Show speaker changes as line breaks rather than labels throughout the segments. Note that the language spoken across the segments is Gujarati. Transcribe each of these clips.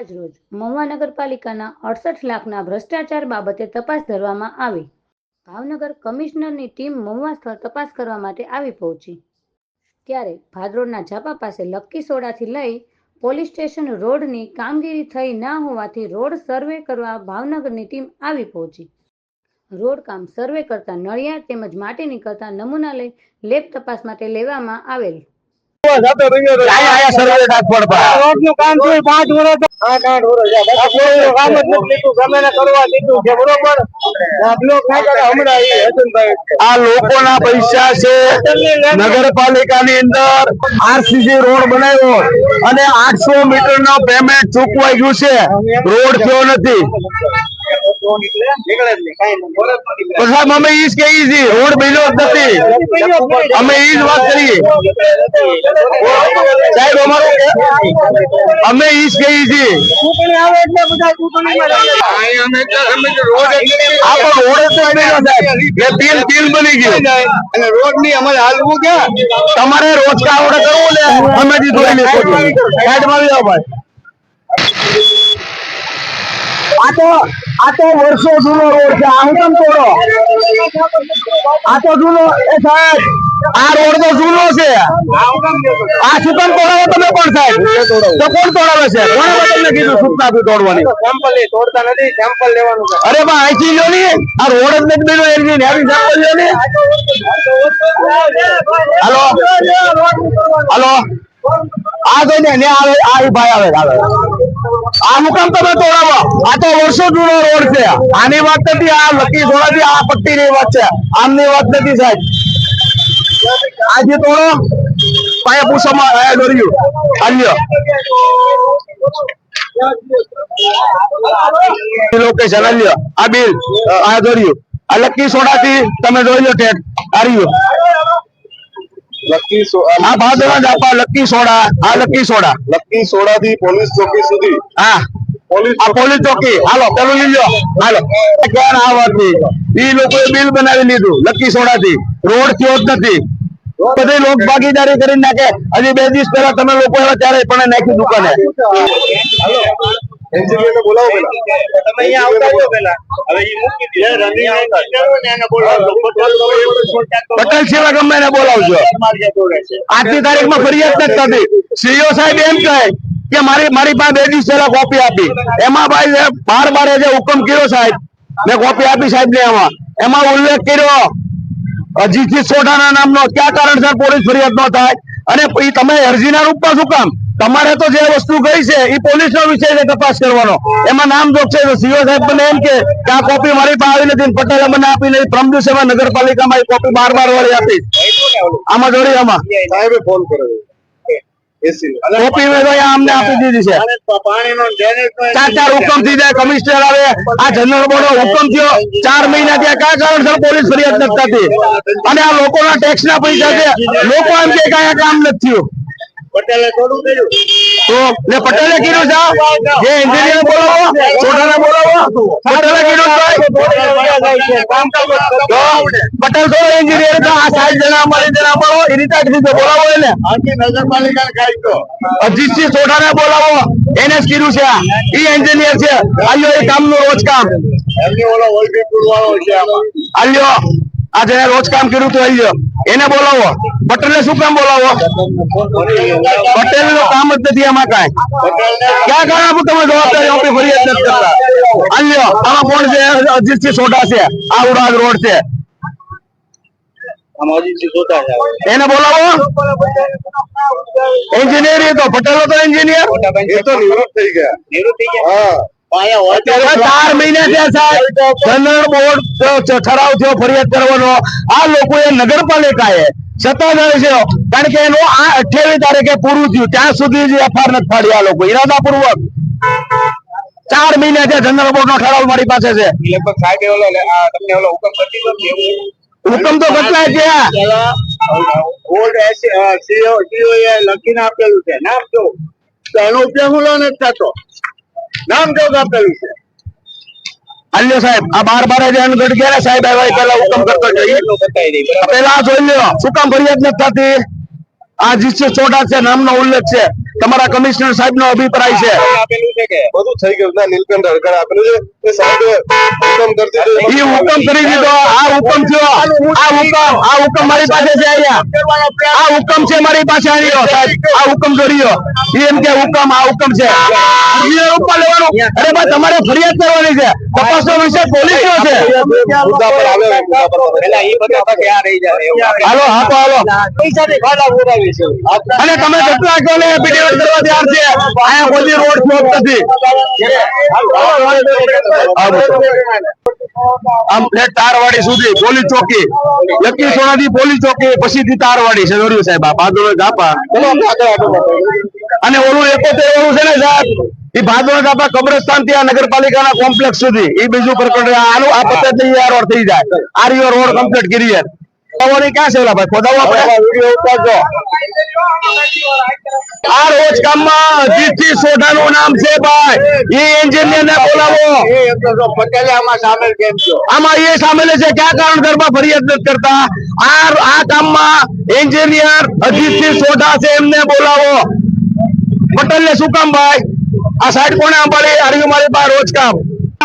આજરોજ મહુવા નગરપાલિકાના 68 લાખના ભ્રષ્ટાચાર બાબતે તપાસ ધરવામાં આવી। ભાવનગર કમિશનરની ટીમ મહુવા સ્થળ તપાસ કરવા માટે આવી પહોંચી ત્યારે ભાદરોડના ઝાપા પાસે લક્કી સોડાથી લઈ પોલીસ સ્ટેશન રોડની કામગીરી થઈ ના હોવાથી રોડ સર્વે કરવા ભાવનગરની ટીમ આવી પહોંચી। રોડ કામ સર્વે કરતા નળિયા તેમજ માટી નીકળતા નમૂના લઈ લેબ તપાસ માટે લેવામાં આવેલ।
નગરપાલિકાની અંદર આરસીસી રોડ બનાવ્યો અને 800 મીટર નો પેમેન્ટ ચૂકવાઈ ગયું છે, રોડ થયો નથી। અમે ઈ જ કહીએ છીએ, રોડ બન્યો જ નથી, અમે ઈ જ વાત કરીએ સાહેબ, અમારું અમે ઈ જ કહીએ છીએ। બની ગયું અને રોડ ની અમારે હાલવું ક્યાં? તમારે રોજ કાવડે કરવું ને, અમે જોઈ લેશું। સાઈડમાં જાઓ ભાઈ, આ તો વર્ષો જૂનો રોડ છે, આ હું કેમ તોડો? આ તો જૂનો સાહેબ, આ રોડ તો જૂનો છે, આ શું કેમ તોડાવો તમે? પણ સાહેબ તો કોણ તોડાવે છે? કોણે તમને કીધું સૂચના આપી તોડવાની? સેમ્પલ તોડતા નથી, સેમ્પલ લેવાનું છે। અરે પણ અહીંથી લો ને, આ રોડ જ નથી બન્યો એની સેમ્પલ લો ને। હાલો હાલો, આ જોઈ ને આવે, આ ભાઈ આવે આવે, આ મુકામ તમે તોડાવો? આ તો વર્ષો જૂનો રોડ છે, આની વાત નથી, આ લકી સોડાથી આ પટ્ટી ની વાત છે, આમની વાત નથી સાહેબ। આજે તોડો પાયા પૂછવામાં આયા દોર્યું આલ્યો લોકેશન આલ્યો, આ બિલ આ દોર્યું, આ લકી સોડાથી તમે જોઈ લો ટેટ આર્યું લકી સોડા, આ ભાદરવા જાપા લકી સોડા, આ લકી સોડા થી પોલીસ ચોકી સુધી, હા પોલીસ ચોકી, હાલો પેલું લીજો, હાલો ક્યાં આ વાત ની, ઈ લોકોએ બિલ બનાવી લીધું લકી સોડા થી, રોડ થયો જ નથી, બધી લોક ભાગીદારી કરી નાખે। હજી 2 દિવસ પહેલા તમે લોકો ત્યારે પણ નાખી દુકાને। એન્જિનિયરને બોલાવો પેલા, તમે અહીંયા આવતા છો પેલા, હવે ઈ મૂકી દે, રનિંગ કરો ને એને બોલાવો, પટેલ સેવા ગમે એને બોલાવજો। આજની તારીખમાં ફરિયાદ નથી થતી, સીઓ સાહેબ એમ કહે કે મારી પાસે 2 દિવસ પહેલા કોપી આપી, એમાં ભાઈ 12 જે હુકમ કર્યો સાહેબ, મેં કોપી આપી સાહેબ ને, એમાં ઉલ્લેખ કર્યો અજીતસિંહ સોઢાના નામનો, ક્યાં કારણસર પોલીસ ફરિયાદ ન થાય? અને તમે અરજીના રૂપમાં શું કામ? તમારે તો જે વસ્તુ ગઈ છે એ પોલીસ નો વિષય છે, તપાસ કરવાનો, એમાં નામ જોગ છે। સીઓ સાહેબ મને એમ કે આ કોપી મારી પાસે આવી નથી, પટેલે મને આપી નથી, પ્રમ દિવસે નગરપાલિકામાં કોપી 12 વાળી આપી, આમાં જોડી આમાં સાહેબે ફોન કર્યો, કોપી અમને આપી દીધી છે। 4 હુકમ થી જાય, કમિશનર આવે, આ જનરલ બોર્ડ હુકમ થયો, 4 મહિના ત્યાં કયા કારણસર પોલીસ ફરિયાદ નથી થતી? અને આ લોકોના ટેક્સ ના પૈસા છે, લોકો એમ કે કયા કામ નથી થયું? પટેલે થોડું કર્યું તો ને પટેલે કીધું છે, જે એન્જિનિયર બોલાવો, સોઢાને બોલાવો, પટેલે કીધું પટેલ તો એન્જિનિયર તો આ 60 જણા અમારી જણા બોલાવો, એ રીતે બોલાવો એને નગરપાલિકાને કાઢો, અજીતસિંહ સોઢાને બોલાવો, એને જ કીધું છે, ઈ એન્જિનિયર છે, આલ્યો એ કામનું રોજ કામ એમને ઓલો વોલ્ટેજ વાળો છે, આલ્યો આ જેને રોજ કામ કર્યું તો આલ્યો એને બોલાવો। પટેલને શું કામ બોલાવો? પટેલ નું કામ જ નથી એમાં કાંઈ, ક્યાં કારણ તમે જવાબદારી આપી ફરિયાદ નથી કરતા? આલ્યો આમાં કોણ છે? અજીતસિંહ સોઢા છે, આ ઉડાદ રોડ છે, એને બોલાવો। એન્જિનિયર તો પટેલ તો એન્જિનિયર એ તો નિવૃત્ત થઈ ગયા, 4 મહિના થયા સાહેબ, જનરલ બોર્ડ ઠરાવ થયો ફરિયાદ કરવાનો, આ લોકોએ નગરપાલિકાએ સત્તાધારી છે, કારણ કે એનું આ 28 તારીખે પૂરું થયું ત્યાં સુધી જ એફઆઈઆર નથી ફાડી આ લોકો ઈરાદાપૂર્વક। 4 મહિના થયા, જનરલ બોર્ડ નો ઠરાવ મારી પાસે છે, હુકમ તો કેટલા છે? લખીને આપેલું છે, નામ જો એનો ઉપયોગ નથી થતો, નામ જો આપેલું છે। અલ્યો સાહેબ, આ 12 જે અનગઢ ગયા સાહેબ આવ્યા પેલા હુકમ કરતો જોઈએ, પેલા જોઈ લ્યો શું કામ ફરિયાદ નથી થતી? આ જીતસિંહ સોઢા છે, નામનો ઉલ્લેખ છે, તમારા કમિશનર સાહેબ નો અભિપ્રાય છે?
આપેલું છે કે
બધું થઈ ગયું ના નીલકંઠ હડકડ આપેલું છે એ સાહેબે હુકમ કરતી હતી.
એ હુકમ કરી દીધો. આ હુકમ થયો. આ હુકમ મારી પાસે છે અહીંયા. આ હુકમ છે મારી પાસે આવ્યો સાહેબ. આ હુકમ કર્યો એમ કે હુકમ આ હુકમ છે. ઉપર લેવાનું. અરે ભાઈ તમારે ફરિયાદ કરવાની છે. તપાસનો વિષય પોલીસ નો છે.
મુદ્દા પર આવે મુદ્દા પર
પેલા એ બધા પછી આ રહી જાય
હાલો હાલો હાલો.
પૈસાની ખાડા ઉડાવી છે
અને તમે કેટલા કહો ને એફિડેવિટ કરવા તૈયાર છે. અહીંયા કોઈ રોડ બ્લોક નથી. આમ તારવાડી સુધી પોલીસ ચોકી, લકી સોનાથી પોલીસ ચોકી, પછીથી તારવાડી છે. જોયું સાહેબ આ ભાદોળ ઝાપા. અને ઓલું 71 ઓલું છે ને સાહેબ, એ ભાદોળ ઝાપા કબ્રસ્તાન થી આ નગરપાલિકાના કોમ્પ્લેક્સ સુધી એ બીજું પ્રકરણ. આનું આ 25 રોડ થઈ જાય. આર્યો રોડ કમ્પ્લીટ ક્લિયર. ક્યાં છે ઓલા ભાઈ ખોદાવો આપણે વિડીયો ઉતારજો. આ રોજ કામમાં અજીતસિંહ સોઢાનું નામ છે ભાઈ. એ એન્જિનિયર ને બોલાવો.
પટેલે આમાં સામેલ કેમ છો?
આમાં એ સામેલ છે. ક્યાં કારણસરમાં ફરિયાદ નથી કરતા? આ કામમાં એન્જિનિયર અજીતસિંહ સોઢા છે, એમને બોલાવો. પટેલ ને શું કામ ભાઈ? આ સાઈડ કોને અંબાડી હાર્યું મારી પાસે રોજ કામ?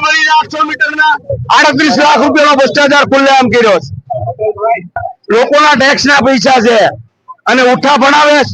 800 મીટર ના 38 લાખ રૂપિયાનો ભ્રષ્ટાચાર ખુલ્લેઆમ કર્યો છે. લોકોના ટેક્સ ના પૈસા છે અને ઉઠા ભણાવે છે.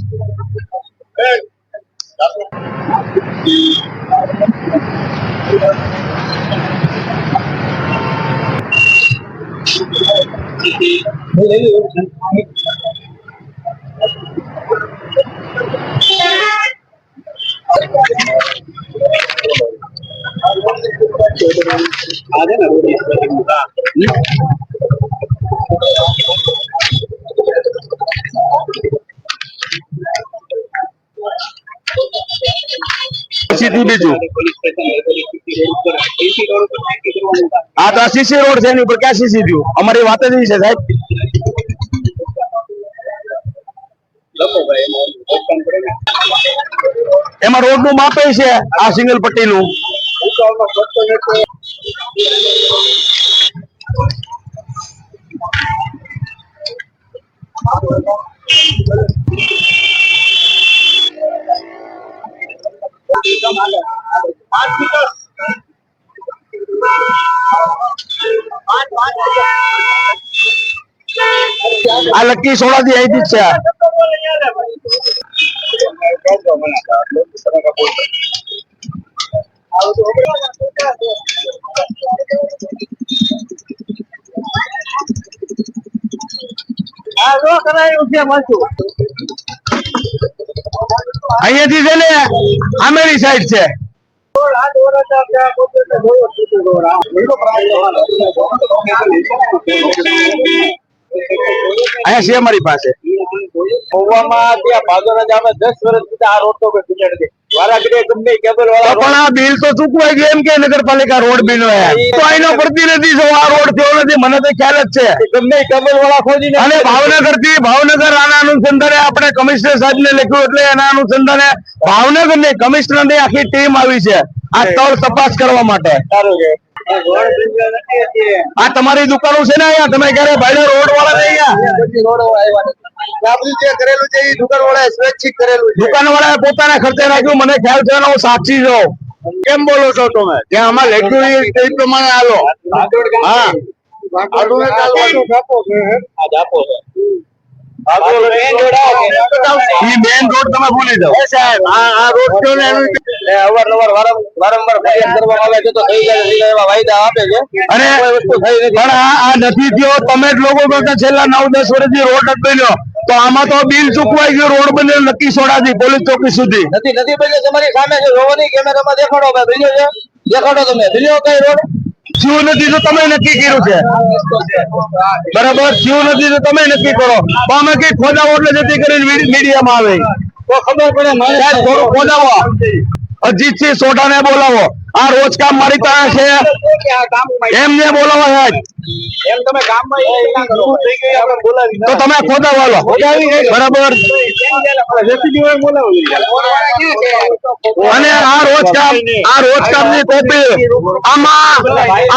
પછીથી બીજું આ તો સીસી રોડ છે, એની ઉપર ક્યાં સીસી થયું? અમારી વાત જ છે સાહેબ. એમાં રોડ નું માપે છે આ સિંગલ પટ્ટી નું. આ લકી સોળાથી અહીંથી જ છે. અહીંયાથી છે ને આમેરી સાઈડ છે. અહીંયા છે અમારી પાસે.
ગોવામાં ત્યાં ભાદોરા જામે 10 વર્ષથી આ રોડ તો બિલ્ડ છે. વારાઘડીએ ગમે કેબલ વાળા
પણ આ બિલ તો ચૂકવાઈ ગયું એમ કે નગરપાલિકા રોડ બિલ તો એનો પ્રતિનિધિ છો. આ રોડ થયો નથી, મને તો ખ્યાલ જ છે.
ગમે કેબલ વાળા ખોદીને
અને ભાવનગર થી ભાવનગર આના અનુસંધાને આપણે કમિશનર સાહેબ ને લખ્યું એટલે એના અનુસંધાને ભાવનગર ની કમિશનર ની આખી ટીમ આવી છે આ સ્થળ તપાસ કરવા માટે.
સારું છે. રોડ બિલ્ડ નથી.
આ તમારી દુકાનો છે ને અહીંયા? તમે ક્યારે ભાઈ રોડ વાળા ને અહીંયા
પછી રોડ આવ્યા આપણે જે કરેલું છે એ દુકાન વાળાએ સ્વૈચ્છિક કરેલું છે.
દુકાન વાળાએ પોતાના ખર્ચે રાખ્યું. મને ખ્યાલ છે, હું સાક્ષી છું. કેમ બોલો છો તમે? ત્યાં આમાં લખ્યું એ પ્રમાણે હાલો. હા
આડું કાલ વાળું જાપો છે. આ જાપો છે. મેન રોડ
ઈ મેન રોડ તમે ભૂલી જાઓ
સાહેબ. આ રોડ કયો ને એનું અવારનવાર વારંવાર ફરિયાદ કરવામાં આવે છે તો થઈ જાય એવા વાયદા આપે છે.
અને
કોઈ વસ્તુ થઈ નથી.
પણ આ નથી થયો. તમે જ લોકો કરતા છેલ્લા 9-10 વર્ષથી રોડ જ બન્યો તો આમાં તો બિલ ચૂકવાઈ ગયું. રોડ બન્યો નક્કી સોડાથી પોલીસ ચોકી સુધી.
નથી બન્યો. તમારી સામે છે, જોવાની કેમેરામાં દેખાડો. ભાઈ બન્યો છે, દેખાડો તમે. બન્યો કઈ રોડ
થયું નથી તો તમે નક્કી કર્યું છે બરાબર. થયું નથી તો તમે નક્કી કરો. તો અમે કઈ ખોદાવો એટલે જેથી કરીને મીડિયામાં આવે
તો ખબર પડે.
સાહેબ થોડું ખોદાવો. અજીતસિંહ સોઢાને બોલાવો. આ રોજ કામ મારી પાસે છે, એમને બોલાવો સાહેબ.
એમ તમે ગામમાં થઈ ગઈ આપણે બોલાવી
તો તમે ખોદાવો બરાબર. અને આ રોજ કામ ની કોપી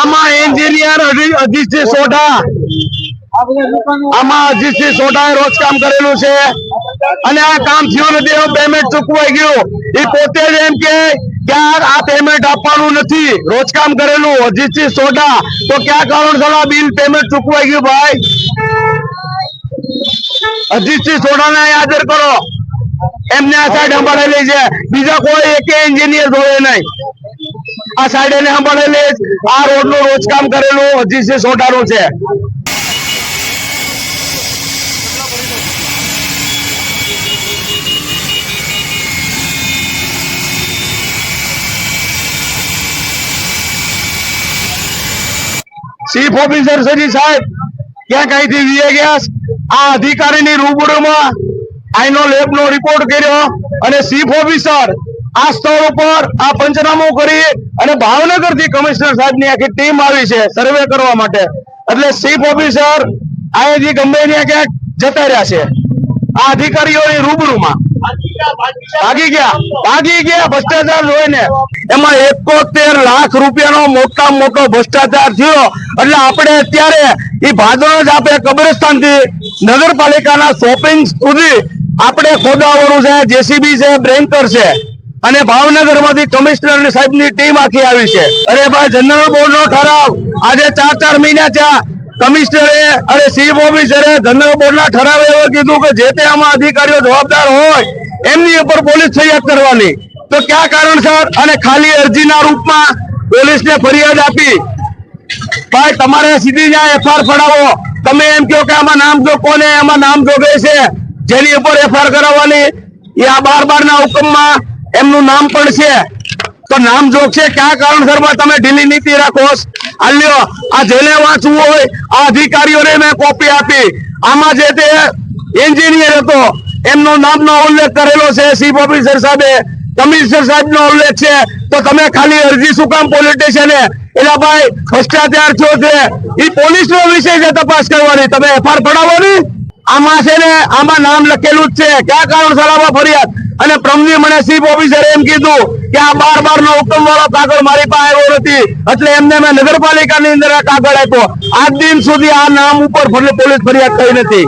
આમાં એન્જિનિયર અજીતસિંહ સોઢા, આમાં અજીતસિંહ સોઢાએ રોજ કામ કરેલું છે. અને આ કામ થયું નથી, એનું પેમેન્ટ ચૂકવાઈ ગયું. એ પોતે જ એમ કે આ પેમેન્ટ આપવાનું નથી, રોજકામ કરેલું અજીતસિંહ સોઢા, તો ક્યાં કારણસર આ બિલ પેમેન્ટ ચૂકવાઈ ગયું ભાઈ? અજીતસિંહ સોઢાને હાજર કરો, એમને આ સાઈડ સંભાળેલી છે, બીજા કોઈ એક એન્જિનિયર જોડે નહીં. આ સાઈડ એને સંભાળેલી, આ રોડ નું રોજકામ કરેલું અજીતસિંહ સોઢાનું છે. ચીફ ઓફિસર સજી સાહેબ ક્યાં કઈથી વીએ ગયા? આ અધિકારીની રૂબરૂમાં આઈનો લેબનો રિપોર્ટ કર્યો અને ચીફ ઓફિસર આ સ્થળ ઉપર આ પંચનામું કરી અને ભાવનગર થી કમિશનર સાહેબની આખી ટીમ આવી છે સર્વે કરવા માટે. એટલે ચીફ ઓફિસર અહીંથી ગમે ત્યાં ક્યાંક જતા રહ્યા છે. આ અધિકારીઓની રૂબરૂમાં ભાગી ગયા ભ્રષ્ટાચાર જોઈને. એમાં 71 લાખ રૂપિયાનો મોટામાં મોટો ભ્રષ્ટાચાર થયો. એટલે આપણે અત્યારે એ ભાદરજ આપણે કબ્રસ્તાન થી નગરપાલિકાના શોપિંગ સુધી આપણે ખોદાવવાનું છે, જેસીબી છે, બ્રેન્કર છે અને ભાવનગર માંથી કમિશનર સાહેબની ટીમ આખી આવી છે. અરે ભાઈ, જનરલ બોર્ડ નો ઠરાવ આજે 4 મહિના થયા. કમિશનરે અને ચીફ ઓફિસરે જનરલ બોર્ડના ઠરાવે એવું કીધું કે જે તે આમાં અધિકારીઓ જવાબદાર હોય એમની ઉપર પોલીસ ફરિયાદ કરવાની. તો ક્યાં કારણસર અને ખાલી અરજીના રૂપમાં પોલીસને ફરિયાદ આપી? ભાઈ, તમારે સીધી ત્યાં એફઆઈઆર ફડાવો. તમે એમ કહો કે આમાં નામ જો કોને એમાં નામ જોગે છે જેની ઉપર એફઆઈઆર કરાવવાની, એ આ 12 ના હુકમમાં એમનું નામ પણ છે. તો નામ જોગ છે, કયા કારણસરમાં તમે ઢીલી નીતિ રાખો? આલ્યો આ જેને વાંચવું હોય આ અધિકારીઓને મેં કોપી આપી. આમાં જે તે એન્જિનિયર હતો એમનો નામનો ઉલ્લેખ કરેલો છે ચીફ ઓફિસર સાહેબે, કમિશનર સાહેબનો ઉલ્લેખ છે. તો તમે ખાલી અરજી શું કામ પોલીસ સ્ટેશને? એટલે ભાઈ, ભ્રષ્ટાચાર થયો છે એ પોલીસનો વિષય છે તપાસ કરવાની, તમે એફઆઈઆર ફડાવવાની. આમાં છે ને આમાં નામ લખેલું જ છે, કયા કારણસર આમાં ફરિયાદ? અને પ્રમજી મને ચીફ ઓફિસરે એમ કીધું કે આ 12 નો હુકમ વાળો કાગળ મારી પાસે આવ્યો નથી, એટલે એમને મેં નગરપાલિકાની અંદર આ કાગળ આપ્યો. આજ દિન સુધી આ નામ ઉપર પોલીસ ફરિયાદ થઈ નથી.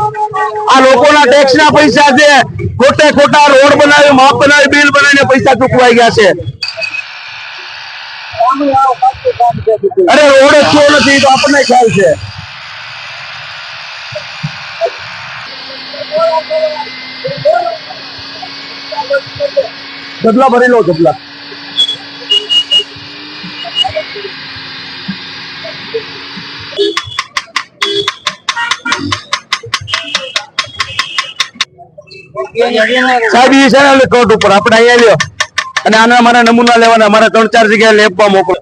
આ લોકોના ટેક્સના પૈસા છે, ખોટા રોડ બનાવી, માપ બનાવી, બિલ બનાવીને પૈસા ચૂકવાઈ ગયા છે. અરે રોડ જ થયો નથી તો આપણને ખ્યાલ છે. ગદલા ભરી લો, ગદલા. સાહેબ એ છે ને કોર્ટ ઉપર આપણે અહીંયા લ્યો અને આના મારા નમૂના લેવાના, મારે 3-4 જગ્યાએ લેબમાં મોકલો.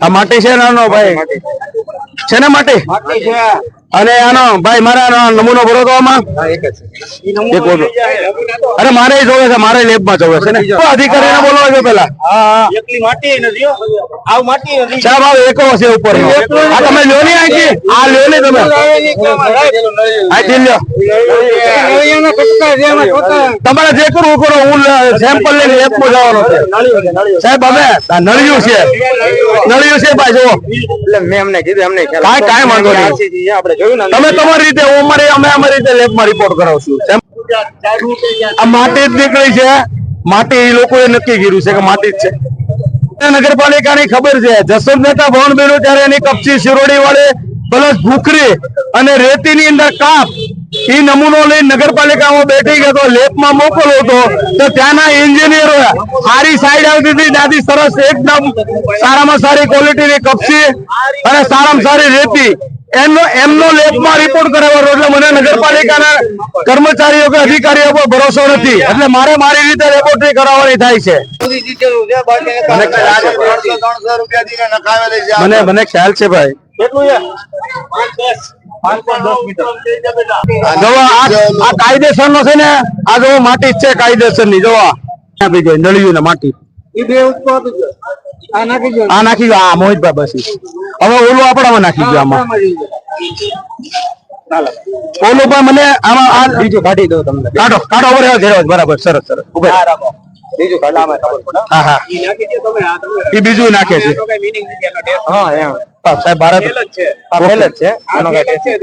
આ માટે છે નાનો ભાઈ છે ને માટે, અને આનો ભાઈ મારા નમૂનો ભરો તો આમાં અરે મારે જોવે છે, મારે લેબમાં જોવે છે ને. અધિકારીને બોલવા જો પેલા. સાહેબ આવ એકલો છે ઉપર. આ તમે લ્યો ને અહીંથી, આ લ્યો ને તમે અહીંથી લ્યો. તમારે જે કરવું કરો, હું સેમ્પલ લઈને લેબમાં જવાનો છે. સાહેબ હવે નળિયું છે ભાઈ, જુઓ. મેં એમને કીધું એમને કાંઈ વાંધો નહીં. તમે તમારી રીતે, અમે અમારી રીતે લેબમાં રિપોર્ટ કરાવશું. આ માટી જ નીકળી છે, માટી એ લોકોએ નક્કી કર્યું છે કે માટી જ છે. નગરપાલિકાની ખબર છે, જસવંત મહેતા ભવન બન્યું ત્યારે એની કપચી શિરોડી વાળી પ્લસ ભૂખરી અને રેતીની અંદર કાપ એ નમૂનો લઈને નગરપાલિકામાં બેઠી ગયો તો લેબમાં મોકલો હતો. તો ત્યાંના એન્જિનિયરો સારી સાઈડ આવતી હતી, દાદી સરસ એકદમ સારામાં સારી ક્વોલિટીની કપચી અને સારામાં સારી રેતી એમનો લેબમાં રિપોર્ટ કરાવવાનો. એટલે મને નગરપાલિકાના કર્મચારીઓ કે અધિકારીઓ પર ભરોસો નથી, એટલે મારે મારી રીતે લેબોરેટરી કરાવવાની થાય છે. મને ખ્યાલ છે ભાઈ. આ કાયદેસર નો છે ને, આ જો માટી છે કાયદેસર ની, જો આપી જાય નળિયું ને માટી આ નાખી ગયો. આ મોહિતભાઈ બસ હવે ઓલું આપણામાં નાખી ગયો. આમાં ઓલું પણ મને આમાં આ બીજું કાઢી દો તમને. કાઢો બરાબર, સરસ.
બીજું કલામાં ખબર પડે
હા હા એ બીજું નાખે છે
હા એમ
સાહેબ ભારત
આ પહેલ જ છે આનો કાંઈ ટેસ્ટ